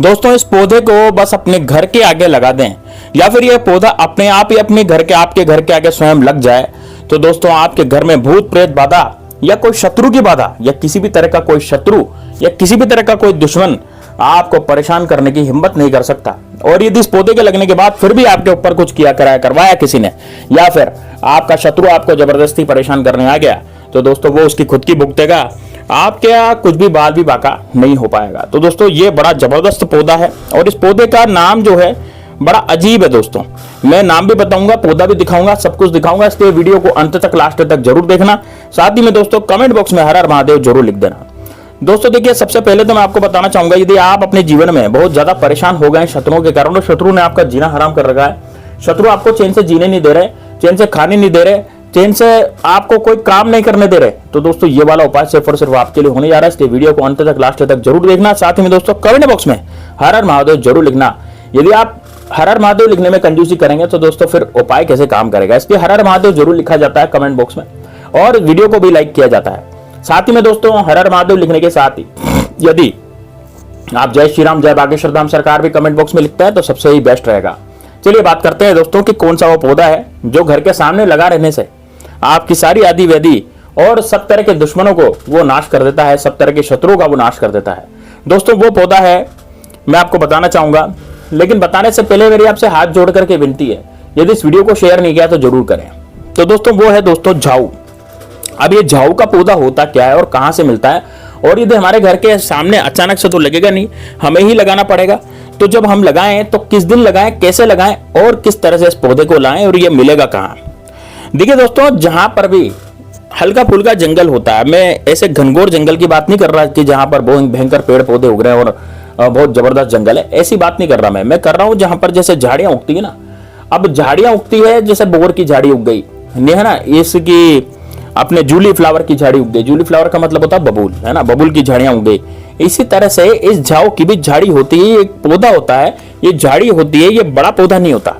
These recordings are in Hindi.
दोस्तों इस पौधे को बस अपने घर के आगे लगा दें या फिर यह पौधा अपने आप ही अपने घर के आपके घर के आगे स्वयं लग जाए तो दोस्तों आपके घर में भूत प्रेत बाधा या कोई शत्रु की बाधा या किसी भी तरह का कोई शत्रु या किसी भी तरह का कोई दुश्मन आपको परेशान करने की हिम्मत नहीं कर सकता। और यदि इस पौधे के लगने के बाद फिर भी आपके ऊपर कुछ किया कराया करवाया किसी ने या फिर आपका शत्रु आपको जबरदस्ती परेशान करने आ गया तो दोस्तों वो उसकी खुद की भुगतेगा, आपके यहाँ कुछ भी बाल भी बाका नहीं हो पाएगा। तो दोस्तों ये बड़ा जबरदस्त पौधा है और इस पौधे का नाम जो है बड़ा अजीब है। दोस्तों मैं नाम भी बताऊंगा, पौधा भी दिखाऊंगा, सब कुछ दिखाऊंगा, इसलिए वीडियो को अंत तक लास्ट तक जरूर देखना। साथ ही में दोस्तों कमेंट बॉक्स में हर हर महादेव जरूर लिख देना। दोस्तों देखिए सबसे पहले तो मैं आपको बताना चाहूंगा, यदि आप अपने जीवन में बहुत ज्यादा परेशान हो गए शत्रुओं के कारण, शत्रु ने आपका जीना हराम कर रखा है, शत्रु आपको चैन से जीने नहीं दे रहे, चैन से खाने नहीं दे रहे, चैन से आपको कोई काम नहीं करने दे रहे, तो दोस्तों ये वाला उपाय सिर्फ और सिर्फ आपके लिए होने जा रहा है। इसलिए वीडियो को अंत तक लास्ट तक जरूर देखना। साथ ही में दोस्तों कमेंट बॉक्स में हर हर महादेव जरूर लिखना। यदि आप हर हर महादेव लिखने में कंजूसी करेंगे तो दोस्तों फिर उपाय कैसे काम करेगा, इसलिए हर हर महादेव जरूर लिखा जाता है कमेंट बॉक्स में और वीडियो को भी लाइक किया जाता है। साथ ही में दोस्तों हर हर महादेव लिखने के साथ ही यदि आप जय श्री राम जय बागेश्वर धाम सरकार भी कमेंट बॉक्स में लिखता है तो सबसे ही बेस्ट रहेगा। चलिए बात करते हैं दोस्तों कि कौन सा वो पौधा है जो घर के सामने लगा रहने से आपकी सारी आदि व्याधि और सब तरह के दुश्मनों को वो नाश कर देता है, सब तरह के शत्रुओं का वो नाश कर देता है। दोस्तों वो पौधा है मैं आपको बताना चाहूंगा, लेकिन बताने से पहले मेरी आपसे हाथ जोड़ करके विनती है, यदि इस वीडियो को शेयर नहीं किया तो जरूर करें। तो दोस्तों वो है दोस्तों झाऊ। अब ये झाऊ का पौधा होता क्या है और कहां से मिलता है, और यदि हमारे घर के सामने अचानक से तो लगेगा नहीं, हमें ही लगाना पड़ेगा। तो जब हम लगाएं तो किस दिन लगाएं, कैसे लगाएं और किस तरह से इस पौधे को लाएं और ये मिलेगा कहां। देखिए दोस्तों जहां पर भी हल्का फुल्का जंगल होता है, मैं ऐसे घनघोर जंगल की बात नहीं कर रहा कि जहां पर बहुत भयंकर पेड़ पौधे उग रहे हैं और बहुत जबरदस्त जंगल है, ऐसी बात नहीं कर रहा मैं कर रहा हूं जहां पर जैसे झाड़ियां उगती है ना। अब झाड़ियां उगती है जैसे बोर की झाड़ी उग गई है ना, इसकी अपने जूली फ्लावर की झाड़ी उग गई, जूली फ्लावर का मतलब होता है बबूल, है ना, बबूल की झाड़ियां उग गई। इसी तरह से इस झाऊ की भी झाड़ी होती है, एक पौधा होता है, ये झाड़ी होती है, ये बड़ा पौधा नहीं होता,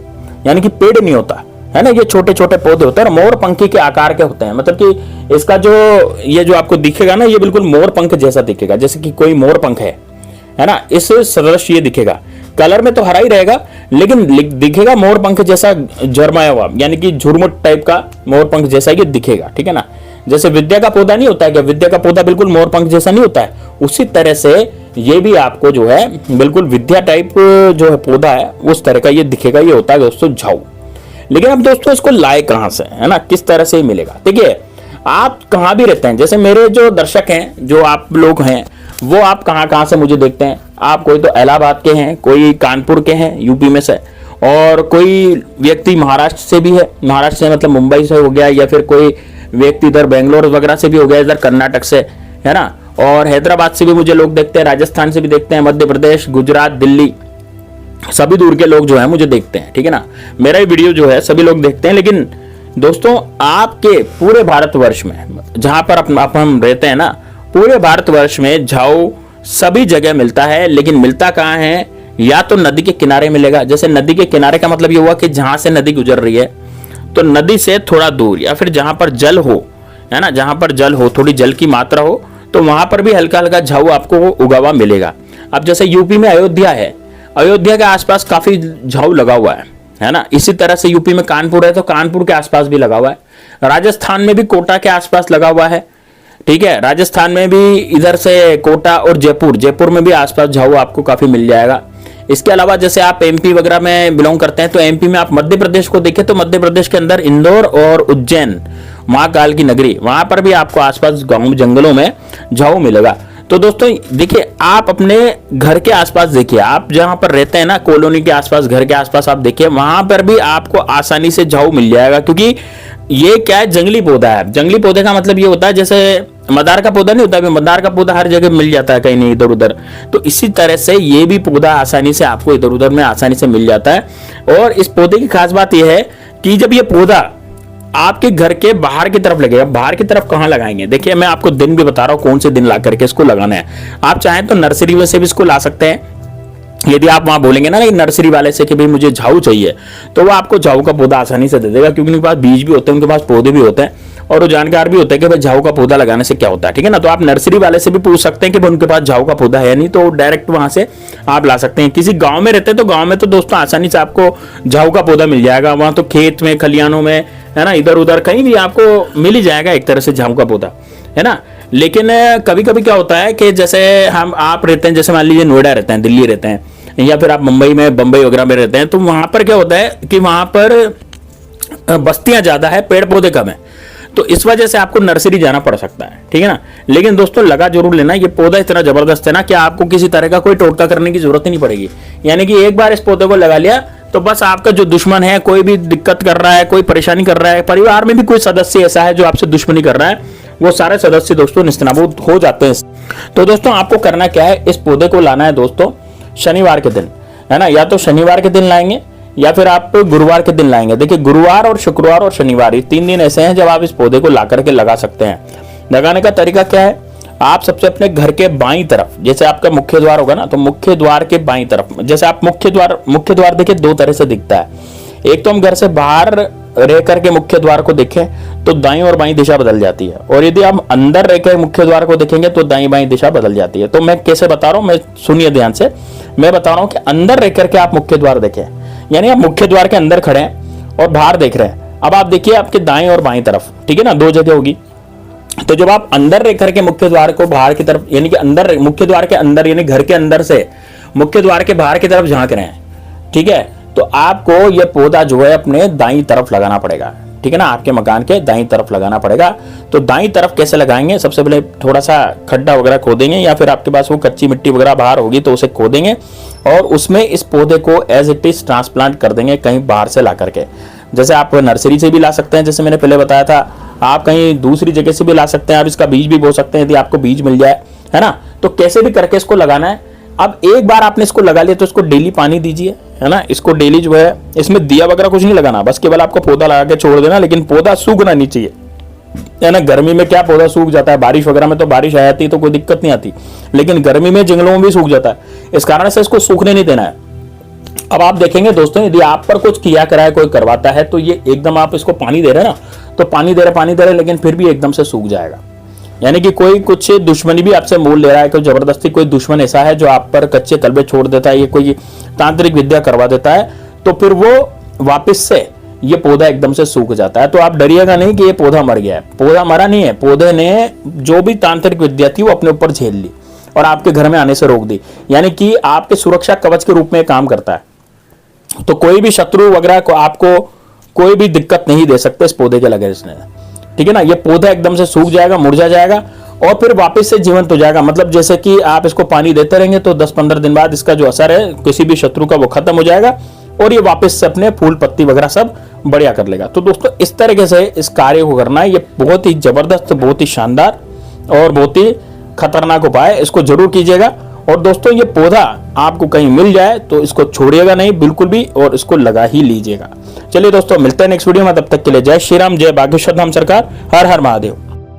यानी कि पेड़ नहीं होता है ना, ये छोटे छोटे पौधे होते हैं और मोर पंखी के आकार के होते हैं। मतलब कि इसका जो ये जो आपको दिखेगा ना, ये बिल्कुल मोर पंख जैसा दिखेगा, जैसे कि कोई मोर पंख है ना, इस सदृश ये दिखेगा। कलर में तो हरा ही रहेगा लेकिन दिखेगा मोर पंख जैसा जरमाया हुआ, यानी कि झुरमुट टाइप का मोर पंख जैसा ये दिखेगा, ठीक है ना। जैसे विद्या का पौधा नहीं होता है, क्या विद्या का पौधा बिल्कुल मोर पंख जैसा नहीं होता है, उसी तरह से ये भी आपको जो है बिल्कुल विद्या टाइप जो है पौधा है उस तरह का ये दिखेगा। ये होता है दोस्तों झाऊ। लेकिन अब दोस्तों इसको लाए कहां से, है ना, किस तरह से मिलेगा। देखिए आप कहां भी रहते हैं, जैसे मेरे जो दर्शक हैं, जो आप लोग हैं, वो आप कहां कहां से मुझे देखते हैं। आप कोई तो इलाहाबाद के हैं, कोई कानपुर के हैं यूपी में से, और कोई व्यक्ति महाराष्ट्र से भी है, महाराष्ट्र से मतलब मुंबई से हो गया, या फिर कोई व्यक्ति इधर बेंगलोर वगैरह से भी हो गया, इधर कर्नाटक से, है ना, और हैदराबाद से भी मुझे लोग देखते हैं, राजस्थान से भी देखते हैं, मध्य प्रदेश, गुजरात, दिल्ली, सभी दूर के लोग जो है मुझे देखते हैं, ठीक है ना। मेरा ये वीडियो जो है सभी लोग देखते हैं। लेकिन दोस्तों आपके पूरे भारतवर्ष में जहां पर हम रहते हैं ना, पूरे भारतवर्ष में झाऊ सभी जगह मिलता है, लेकिन मिलता कहां है, या तो नदी के किनारे मिलेगा। जैसे नदी के किनारे का मतलब ये हुआ कि जहां से नदी गुजर रही है, तो नदी से थोड़ा दूर, या फिर जहां पर जल हो, है ना, जहां पर जल हो, थोड़ी जल की मात्रा हो, तो वहां पर भी हल्का हल्का झाऊ आपको उगा हुआ मिलेगा। अब जैसे यूपी में अयोध्या है, अयोध्या के आसपास काफी झाऊ लगा हुआ है ना। इसी तरह से यूपी में कानपुर है तो कानपुर के आसपास भी लगा हुआ है, राजस्थान में भी कोटा के आसपास लगा हुआ है, ठीक है, राजस्थान में भी इधर से कोटा और जयपुर में भी आसपास झाऊ आपको काफी मिल जाएगा। इसके अलावा जैसे आप एमपी वगैरह में बिलोंग करते हैं तो एमपी में आप मध्य प्रदेश को देखें तो मध्य प्रदेश के अंदर इंदौर और उज्जैन, महाकाल की नगरी, वहां पर भी आपको आसपास गांव जंगलों में झाऊ मिलेगा। तो दोस्तों देखिए आप अपने घर के आसपास देखिए, आप जहां पर रहते हैं ना, कॉलोनी के आसपास, घर के आसपास आप देखिए, वहां पर भी आपको आसानी से झाऊ मिल जाएगा। क्योंकि ये क्या है, जंगली पौधा है। जंगली पौधे का मतलब ये होता है जैसे मदार का पौधा नहीं होता, मदार का पौधा हर जगह मिल जाता है, कहीं नहीं इधर उधर, तो इसी तरह से ये भी पौधा आसानी से आपको इधर उधर में आसानी से मिल जाता है। और इस पौधे की खास बात यह है कि जब ये पौधा आपके घर के बाहर की तरफ लगेगा, बाहर की तरफ कहां लगाएंगे, देखिए मैं आपको दिन भी बता रहा हूं कौन से दिन ला करके इसको लगाना है। आप चाहें तो नर्सरी में से भी इसको ला सकते हैं। यदि आप वहां बोलेंगे ना नर्सरी वाले से कि भाई मुझे झाऊ चाहिए, तो वो आपको झाऊ का पौधा आसानी से दे देगा, क्योंकि उनके पास बीज भी होते हैं, उनके पास पौधे भी होते हैं, और वो जानकार भी होते हैं कि भाई झाऊ का पौधा लगाने से क्या होता है, ठीक है ना। तो आप नर्सरी वाले से भी पूछ सकते हैं कि भाई उनके पास झाऊ का पौधा है नहीं, तो डायरेक्ट वहां से आप ला सकते हैं। किसी गांव में रहते हैं तो गांव में तो दोस्तों आसानी से आपको झाऊ का पौधा मिल जाएगा, वहां तो खेत में खलियानों में है ना, इधर उधर कहीं भी आपको मिल ही जाएगा एक तरह से झाऊ का पौधा, है ना। लेकिन कभी कभी क्या होता है कि जैसे हम आप रहते हैं, जैसे मान लीजिए नोएडा रहते हैं, दिल्ली रहते हैं, या फिर आप मुंबई में बंबई वगैरह में रहते हैं, तो वहां पर क्या होता है कि वहां पर बस्तियां ज्यादा है, पेड़ पौधे कम है, तो इस वजह से आपको नर्सरी जाना पड़ सकता है, ठीक है ना। लेकिन दोस्तों लगा जरूर लेना, ये पौधा इतना जबरदस्त है ना कि आपको किसी तरह का कोई टोटका करने की जरूरत ही नहीं पड़ेगी। यानी कि एक बार इस पौधे को लगा लिया तो बस आपका जो दुश्मन है, कोई भी दिक्कत कर रहा है, कोई परेशानी कर रहा है, परिवार में भी कोई सदस्य ऐसा है जो आपसे दुश्मनी कर रहा है, वो सारे सदस्य दोस्तों निस्तेनाबूद हो जाते हैं। तो दोस्तों आपको करना क्या है, इस पौधे को लाना है दोस्तों शनिवार के दिन, है ना। या तो शनिवार के दिन लाएंगे या फिर आप गुरुवार के दिन लाएंगे। देखिए गुरुवार और शुक्रवार और शनिवार, ये 3 दिन ऐसे हैं जब आप इस पौधे को ला करके लगा सकते हैं। लगाने का तरीका क्या है, आप सबसे अपने घर के बाईं तरफ, जैसे आपका मुख्य द्वार होगा ना, तो मुख्य द्वार के बाईं तरफ, जैसे आप मुख्य द्वार देखिए 2 तरह से दिखता है। एक तो हम घर से बाहर रह करके मुख्य द्वार को देखें तो दाईं और बाईं दिशा बदल जाती है, और यदि हम अंदर रह कर मुख्य द्वार को देखेंगे तो दाईं बाईं दिशा बदल जाती है। तो मैं कैसे बता रहा हूं, मैं सुनिए ध्यान से, मैं बता रहा हूं कि अंदर रह करके आप मुख्य द्वार देखें, यानी आप मुख्य द्वार के अंदर खड़े हैं और बाहर देख रहे हैं। अब आप देखिए आपके दाएं और बाईं तरफ, ठीक है ना, 2 जगह होगी। तो जब आप अंदर रह करके मुख्य द्वार को बाहर की तरफ, यानी कि अंदर मुख्य द्वार के अंदर, यानी घर के अंदर से मुख्य द्वार के बाहर की तरफ झांक रहे हैं, ठीक है, तो आपको यह पौधा जो है अपने दाईं तरफ लगाना पड़ेगा, ठीक है ना, आपके मकान के दाईं तरफ लगाना पड़ेगा। तो दाईं तरफ कैसे लगाएंगे, सबसे पहले थोड़ा सा खड्डा वगैरह खोदेंगे, या फिर आपके पास वो कच्ची मिट्टी वगैरह बाहर होगी तो उसे खोदेंगे और उसमें इस पौधे को एज इट इज ट्रांसप्लांट कर देंगे कहीं बाहर से ला करके। जैसे आप नर्सरी से भी ला सकते हैं, जैसे मैंने पहले बताया था, आप कहीं दूसरी जगह से भी ला सकते हैं, आप इसका बीज भी बो सकते हैं यदि आपको बीज मिल जाए, है ना। तो कैसे भी करके इसको लगाना है। अब एक बार आपने इसको लगा लिया तो इसको डेली पानी दीजिए, है ना। इसको डेली जो है, इसमें दिया वगैरह कुछ नहीं लगाना, बस केवल आपको पौधा लगा के छोड़ देना, लेकिन पौधा सूखना नहीं चाहिए, है ना। गर्मी में क्या पौधा सूख जाता है, बारिश वगैरह में तो बारिश आ जाती है तो कोई दिक्कत नहीं आती, लेकिन गर्मी में जंगलों में भी सूख जाता है, इस कारण से इसको सूखने नहीं देना है। अब आप देखेंगे दोस्तों, यदि आप पर कुछ किया कराए कोई करवाता है तो ये एकदम आप इसको पानी दे रहे हैं ना, तो पानी दे रहे लेकिन फिर भी एकदम से सूख जाएगा। यानी कि कोई कुछ दुश्मनी भी आपसे मोल ले रहा है, कोई जबरदस्ती कोई दुश्मन ऐसा है जो आप पर कच्चे कलबे छोड़ देता है, ये कोई तांत्रिक विद्या करवा देता है, तो फिर वो वापस से ये पौधा एकदम से सूख जाता है। तो आप डरिएगा नहीं कि ये पौधा मर गया है, पौधा मरा नहीं है, पौधे ने जो भी तांत्रिक विद्या थी वो अपने ऊपर झेल ली और आपके घर में आने से रोक दी, यानी कि आपके सुरक्षा कवच के रूप में काम करता है। तो कोई भी शत्रु वगैरह को आपको कोई भी दिक्कत नहीं दे सकते इस पौधे के लगने से, ठीक है ना। ये पौधा एकदम से सूख जाएगा, मुरझा जाएगा और फिर वापस से जीवंत हो जाएगा। मतलब जैसे कि आप इसको पानी देते रहेंगे तो 10-15 दिन बाद इसका जो असर है किसी भी शत्रु का वो खत्म हो जाएगा और ये वापस से अपने फूल पत्ती वगैरह सब बढ़िया कर लेगा। तो दोस्तों इस तरीके से इस कार्य को करना है, ये बहुत ही जबरदस्त, बहुत ही शानदार और बहुत ही खतरनाक उपाय है, इसको जरूर कीजिएगा। और दोस्तों ये पौधा आपको कहीं मिल जाए तो इसको छोड़िएगा नहीं बिल्कुल भी, और इसको लगा ही लीजिएगा। चलिए दोस्तों मिलते हैं नेक्स्ट वीडियो में, तब तक के लिए जय श्री राम, जय बागेश्वर धाम सरकार, हर हर महादेव।